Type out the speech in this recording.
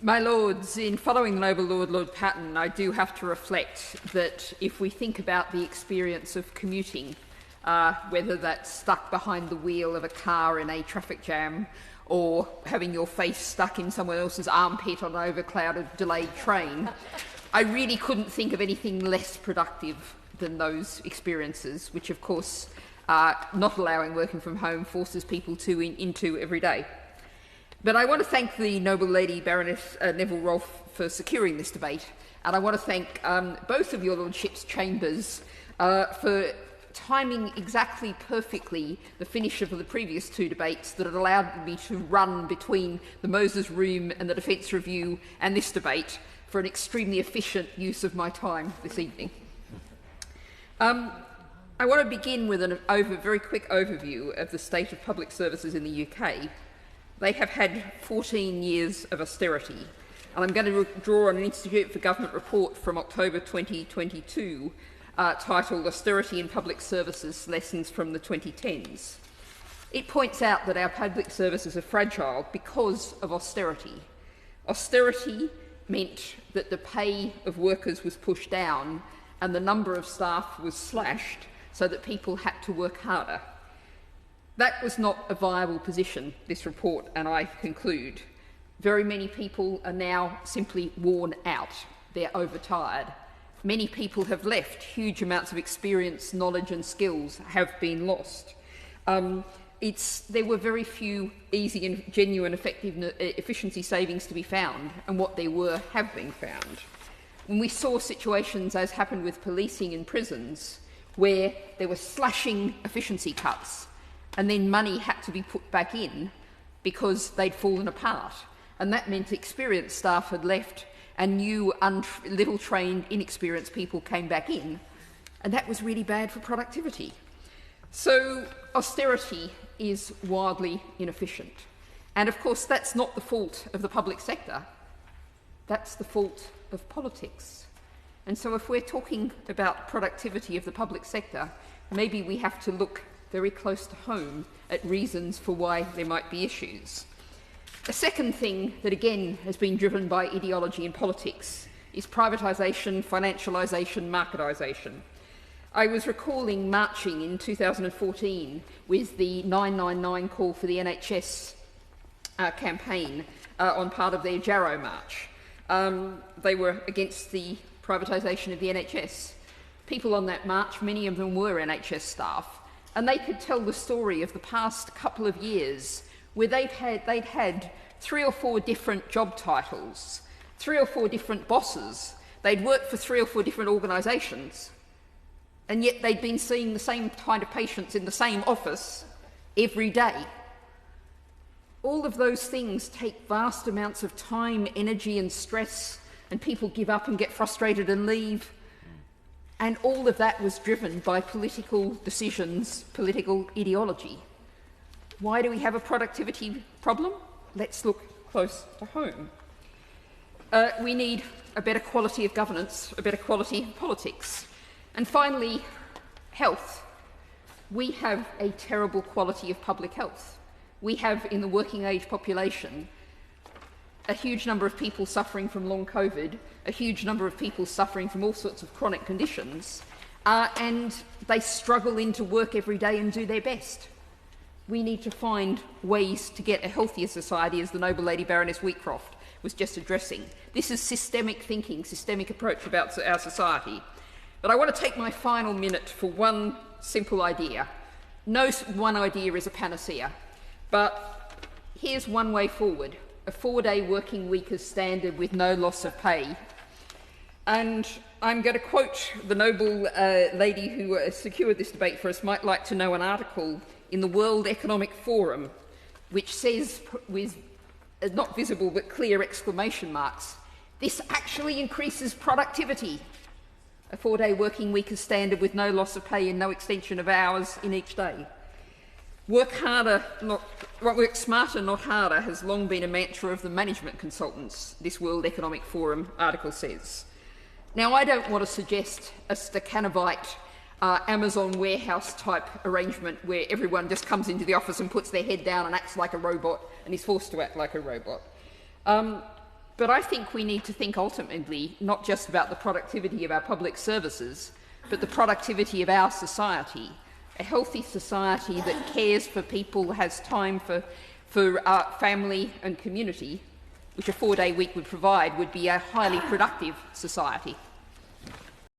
My Lords, in following the Noble Lord, Lord Patten, I do have to reflect that if we think about the experience of commuting, whether that's stuck behind the wheel of a car in a traffic jam or having your face stuck in someone else's armpit on an overclouded, delayed train, I really couldn't think of anything less productive than those experiences, which, of course, not allowing working from home forces people into every day. But I want to thank the Noble Lady Baroness Neville Rolfe for securing this debate, and I want to thank both of your Lordships' chambers for timing exactly perfectly the finish of the previous two debates that had allowed me to run between the Moses Room and the Defence Review and this debate for an extremely efficient use of my time this evening. I want to begin with a very quick overview of the state of public services in the UK. They have had 14 years of austerity, and I'm going to draw on an Institute for Government report from October 2022 titled Austerity in Public Services, Lessons from the 2010s. It points out that our public services are fragile because of austerity. Austerity meant that the pay of workers was pushed down and the number of staff was slashed so that people had to work harder. That was not a viable position, this report, and I conclude. Very many people are now simply worn out. They're overtired. Many people have left. Huge amounts of experience, knowledge and skills have been lost. There were very few easy and genuine efficiency savings to be found, and what there were have been found. When we saw situations, as happened with policing in prisons, where there were slashing efficiency cuts, and then money had to be put back in because they'd fallen apart. And that meant experienced staff had left and new, little trained, inexperienced people came back in. And that was really bad for productivity. So austerity is wildly inefficient. And of course, that's not the fault of the public sector. That's the fault of politics. And so if we're talking about productivity of the public sector, maybe we have to look very close to home at reasons for why there might be issues. A second thing that again has been driven by ideology and politics is privatisation, financialisation, marketisation. I was recalling marching in 2014 with the 999 call for the NHS campaign on part of their Jarrow March. They were against the privatisation of the NHS. People on that march, many of them were NHS staff, and they could tell the story of the past couple of years where they'd had 3 or 4 different job titles, 3 or 4 different bosses. They'd worked for 3 or 4 different organisations, and yet they'd been seeing the same kind of patients in the same office every day. All of those things take vast amounts of time, energy and stress, and people give up and get frustrated and leave. And all of that was driven by political decisions, political ideology. Why do we have a productivity problem? Let's look close to home. We need a better quality of governance, a better quality of politics. And finally, health. We have a terrible quality of public health. We have, in the working age population, a huge number of people suffering from long COVID, a huge number of people suffering from all sorts of chronic conditions, and they struggle into work every day and do their best. We need to find ways to get a healthier society, as the Noble Lady Baroness Wheatcroft was just addressing. This is systemic thinking, systemic approach about our society. But I want to take my final minute for one simple idea. No one idea is a panacea, but here's one way forward. A 4-day working week as standard with no loss of pay. And I'm going to quote the noble lady who secured this debate for us, might like to know an article in the World Economic Forum, which says, with not visible but clear exclamation marks, this actually increases productivity. A 4-day working week as standard with no loss of pay and no extension of hours in each day. Work smarter, not harder, has long been a mantra of the management consultants, this World Economic Forum article says. Now, I don't want to suggest a Stakhanovite Amazon warehouse type arrangement where everyone just comes into the office and puts their head down and acts like a robot and is forced to act like a robot. But I think we need to think ultimately not just about the productivity of our public services, but the productivity of our society. A healthy society that cares for people, has time for family and community, which a 4-day week would provide, would be a highly productive society.